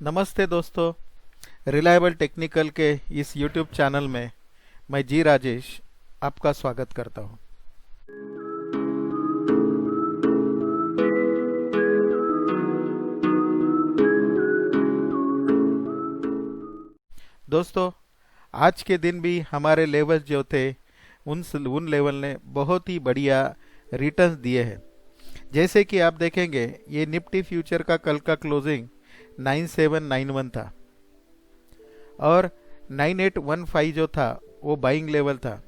नमस्ते दोस्तों। Reliable technical के इस यूट्यूब चैनल में मैं जी राजेश आपका स्वागत करता हूं। दोस्तों, आज के दिन भी हमारे लेवल जो थे उन लेवल ने बहुत ही बढ़िया रिटर्न्स दिए हैं। जैसे कि आप देखेंगे, ये निफ्टी फ्यूचर का कल का क्लोजिंग 9791 था और 9815 जो था वो बाइंग लेवल था।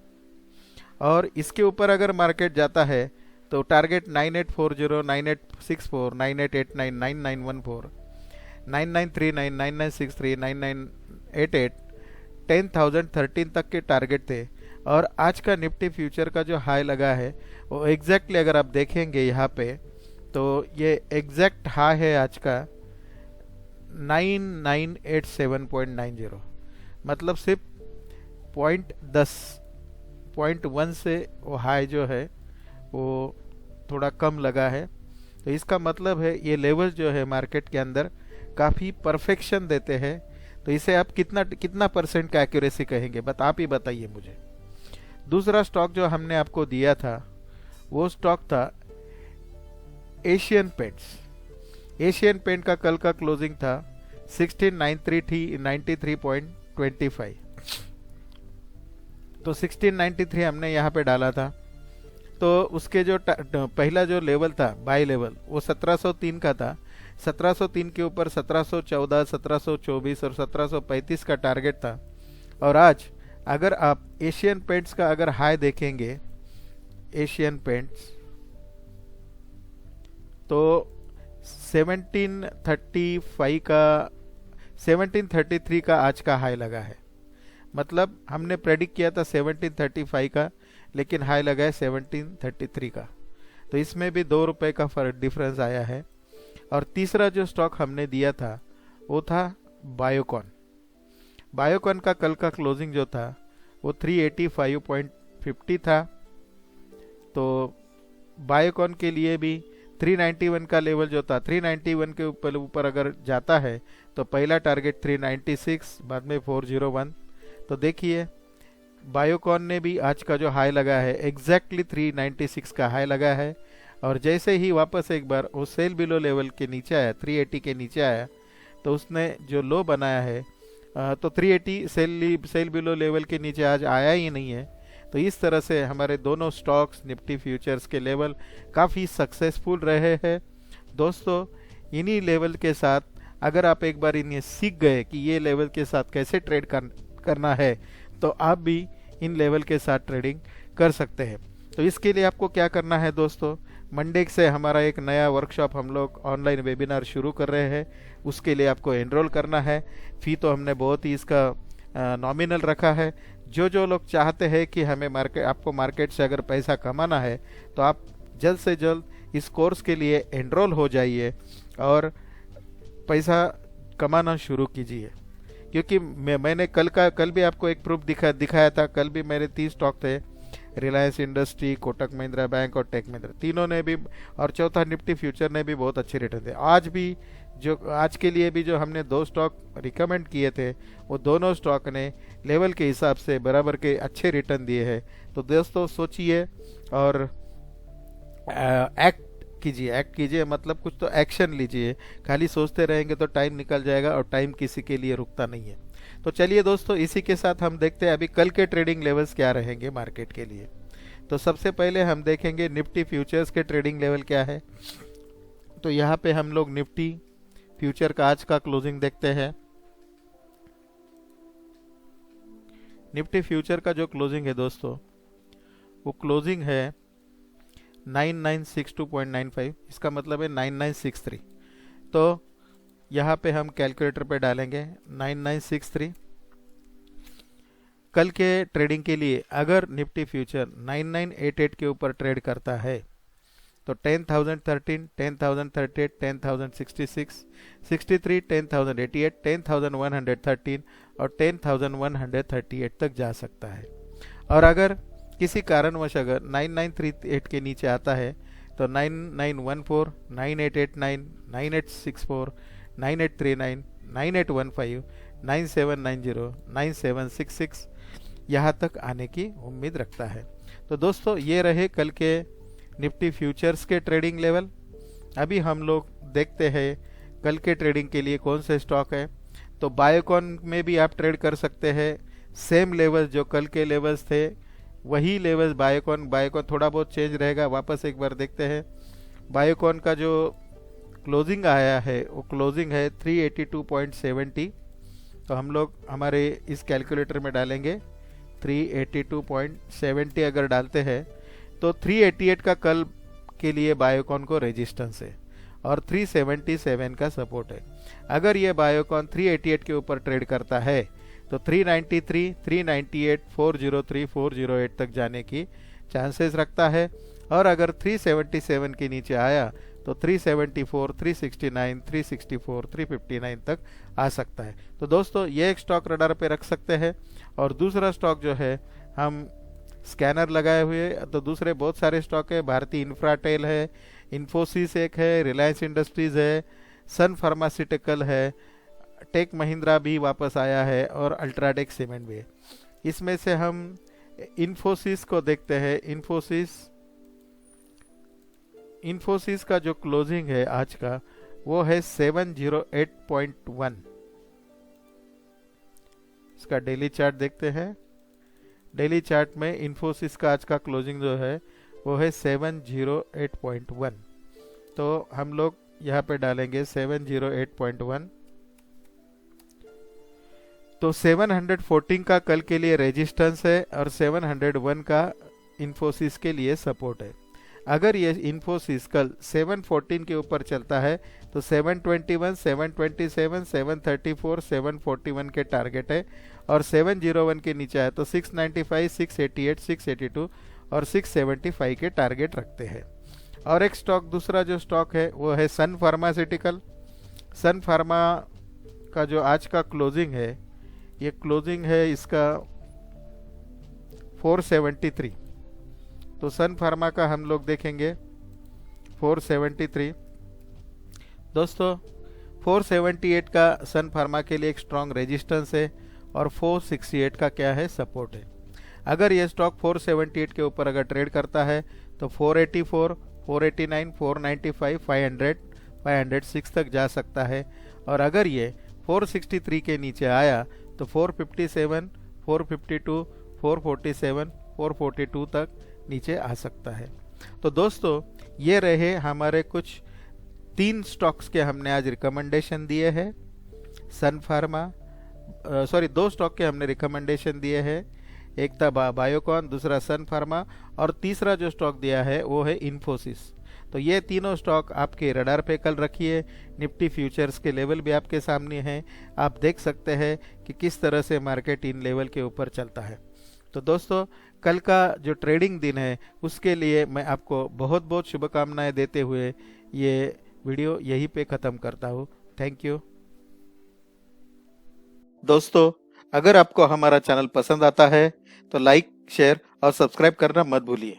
और इसके ऊपर अगर मार्केट जाता है तो टारगेट 9840, 9864, 9889, 9914, 9939, 9963, 9988, 10,013 तक के टारगेट थे। और आज का निफ्टी फ्यूचर का जो हाई लगा है वो एग्जैक्टली अगर आप देखेंगे यहाँ पे तो ये एग्जैक्ट हाई है आज का 9987.90। मतलब सिर्फ .1 से वो हाई जो है वो थोड़ा कम लगा है। तो इसका मतलब है ये लेवल जो है मार्केट के अंदर काफ़ी परफेक्शन देते हैं। तो इसे आप कितना परसेंट का एक्यूरेसी कहेंगे, आप ही बताइए मुझे। दूसरा स्टॉक जो हमने आपको दिया था वो स्टॉक था एशियन पेंट्स। एशियन पेंट का कल का क्लोजिंग था 1693.25। तो 1693 हमने यहाँ पे डाला था। तो उसके जो पहला जो लेवल था बाय लेवल वो 1703 का था। 1703 के ऊपर 1714, 1724 और 1735 का टारगेट था। और आज अगर आप एशियन पेंट्स का अगर हाई देखेंगे, एशियन पेंट्स तो 1733 का आज का हाई लगा है। मतलब हमने प्रेडिक्ट किया था 1735 का, लेकिन हाई लगा है 1733 का। तो इसमें भी 2 रुपए का फर्क डिफरेंस आया है। और तीसरा जो स्टॉक हमने दिया था वो था बायोकॉन। बायोकॉन का कल का क्लोजिंग जो था वो 385.50 था। तो बायोकॉन के लिए भी 391 का लेवल जो था, 391 के ऊपर अगर जाता है तो पहला टारगेट 396, बाद में 401। तो देखिए बायोकॉन ने भी आज का जो हाई लगा है एग्जैक्टली 396 का हाई लगा है। और जैसे ही वापस एक बार वो सेल बिलो लेवल के नीचे आया, 380 के नीचे आया, तो उसने जो लो बनाया है तो 380 सेल बिलो लेवल के नीचे आज आया ही नहीं है। तो इस तरह से हमारे दोनों स्टॉक्स निफ्टी फ्यूचर्स के लेवल काफ़ी सक्सेसफुल रहे हैं। दोस्तों, इन्हीं लेवल के साथ अगर आप एक बार इन्हें सीख गए कि ये लेवल के साथ कैसे ट्रेड करना है तो आप भी इन लेवल के साथ ट्रेडिंग कर सकते हैं। तो इसके लिए आपको क्या करना है दोस्तों, मंडे से हमारा एक नया वर्कशॉप हम लोग ऑनलाइन वेबिनार शुरू कर रहे हैं। उसके लिए आपको एनरोल करना है। फ़ी तो हमने बहुत ही इसका नॉमिनल रखा है। जो लोग चाहते हैं कि हमें आपको मार्केट से अगर पैसा कमाना है तो आप जल्द से जल्द इस कोर्स के लिए एनरोल हो जाइए और पैसा कमाना शुरू कीजिए। क्योंकि मैंने कल भी आपको एक प्रूफ दिखाया था। कल भी मेरे 30 स्टॉक थे, रिलायंस इंडस्ट्री, कोटक महिंद्रा बैंक और टेक महिंद्रा, तीनों ने भी, और चौथा निफ्टी फ्यूचर ने भी बहुत अच्छे रिटर्न दिए। आज के लिए भी जो हमने 2 स्टॉक रिकमेंड किए थे वो दोनों स्टॉक ने लेवल के हिसाब से बराबर के अच्छे रिटर्न दिए हैं। तो दोस्तों सोचिए और एक्ट कीजिए, मतलब कुछ तो एक्शन लीजिए। खाली सोचते रहेंगे तो टाइम निकल जाएगा और टाइम किसी के लिए रुकता नहीं है। तो चलिए दोस्तों, इसी के साथ हम देखते हैं अभी कल के ट्रेडिंग लेवल्स क्या रहेंगे मार्केट के लिए। तो सबसे पहले हम देखेंगे निफ्टी फ्यूचर्स के ट्रेडिंग लेवल क्या है। तो यहाँ पे हम लोग निफ्टी फ्यूचर का आज का क्लोजिंग देखते हैं। निफ्टी फ्यूचर का जो क्लोजिंग है दोस्तों वो क्लोजिंग है 9962.95। इसका मतलब है 9963। तो यहाँ पे हम कैलकुलेटर पे डालेंगे 9963। कल के ट्रेडिंग के लिए अगर निफ्टी फ्यूचर 9988 के ऊपर ट्रेड करता है तो 10,013, 10,038, 10,066, 63, 10,088, 10,113 और 10,138 तक जा सकता है। और अगर किसी कारणवश अगर 9938 के नीचे आता है तो 9914, 9889, 9864, 9839, 9815 9790 9766 यहाँ तक आने की उम्मीद रखता है। तो दोस्तों ये रहे कल के निफ्टी फ्यूचर्स के ट्रेडिंग लेवल। अभी हम लोग देखते हैं कल के ट्रेडिंग के लिए कौन से स्टॉक है। तो बायोकॉन में भी आप ट्रेड कर सकते हैं। सेम लेवल्स जो कल के लेवल्स थे वही लेवल्स बायोकॉन थोड़ा बहुत चेंज रहेगा। वापस एक बार देखते हैं। बायोकॉन का जो क्लोजिंग आया है वो क्लोजिंग है 382.70। तो हम लोग हमारे इस कैलकुलेटर में डालेंगे 382.70। अगर डालते हैं तो 388 का कल के लिए बायोकॉन को रेजिस्टेंस है और 377 का सपोर्ट है। अगर ये बायोकॉन 388 के ऊपर ट्रेड करता है तो 393, 398, 403, 408 तक जाने की चांसेस रखता है। और अगर 377 के नीचे आया तो 374, 369, 364, 359 तक आ सकता है। तो दोस्तों ये एक स्टॉक रडार पे रख सकते हैं। और दूसरा स्टॉक जो है हम स्कैनर लगाए हुए, तो दूसरे बहुत सारे स्टॉक है। भारतीय इंफ्राटेल है, इन्फोसिस एक है, रिलायंस इंडस्ट्रीज है, सन फार्मास्यूटिकल है, टेक महिंद्रा भी वापस आया है और अल्ट्राटेक सीमेंट भी है। इसमें से हम इन्फोसिस को देखते हैं। इन्फोसिस का जो क्लोजिंग है आज का वो है 708.1। इसका डेली चार्ट देखते हैं। डेली चार्ट में इन्फोसिस का आज का क्लोजिंग जो है वो है 708.1। तो हम लोग यहाँ पे डालेंगे 708.1। तो 714 का कल के लिए रेजिस्टेंस है और 701 का इन्फोसिस के लिए सपोर्ट है। अगर ये इन्फोसिस कल 714 के ऊपर चलता है तो 721, 727, 734, 741 के टारगेट है। और 701 के नीचे आए तो 695, 688, 682 और 675 के टारगेट रखते हैं। और एक स्टॉक, दूसरा जो स्टॉक है वो है सन फार्मास्यूटिकल। सन फार्मा का जो आज का क्लोजिंग है, ये क्लोजिंग है इसका 473। तो सन फार्मा का हम लोग देखेंगे 473। दोस्तों 478 का सन फार्मा के लिए एक स्ट्रॉन्ग रेजिस्टेंस है और 468 का क्या है, सपोर्ट है। अगर ये स्टॉक 478 के ऊपर अगर ट्रेड करता है तो 484, 489, 495, 500, 506 तक जा सकता है। और अगर ये 463 के नीचे आया तो 457, 452, 447, 442 तक नीचे आ सकता है। तो दोस्तों ये रहे हमारे कुछ 3 स्टॉक्स के हमने आज रिकमेंडेशन दिए हैं। सन फार्मा, 2 स्टॉक के हमने रिकमेंडेशन दिए हैं। एक था बायोकॉन, दूसरा सन फार्मा और तीसरा जो स्टॉक दिया है वो है इन्फोसिस। तो ये तीनों स्टॉक आपके रडार पे कल रखिए। निफ्टी फ्यूचर्स के लेवल भी आपके सामने हैं। आप देख सकते हैं कि किस तरह से मार्केट इन लेवल के ऊपर चलता है। तो दोस्तों कल का जो ट्रेडिंग दिन है उसके लिए मैं आपको बहुत बहुत शुभकामनाएं देते हुए ये वीडियो यहीं पे ख़त्म करता हूँ। Thank you. दोस्तों अगर आपको हमारा चैनल पसंद आता है तो लाइक, शेयर और सब्सक्राइब करना मत भूलिए।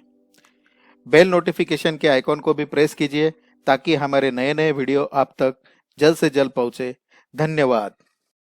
बेल नोटिफिकेशन के आइकॉन को भी प्रेस कीजिए ताकि हमारे नए नए वीडियो आप तक जल्द से जल्द पहुँचे। धन्यवाद।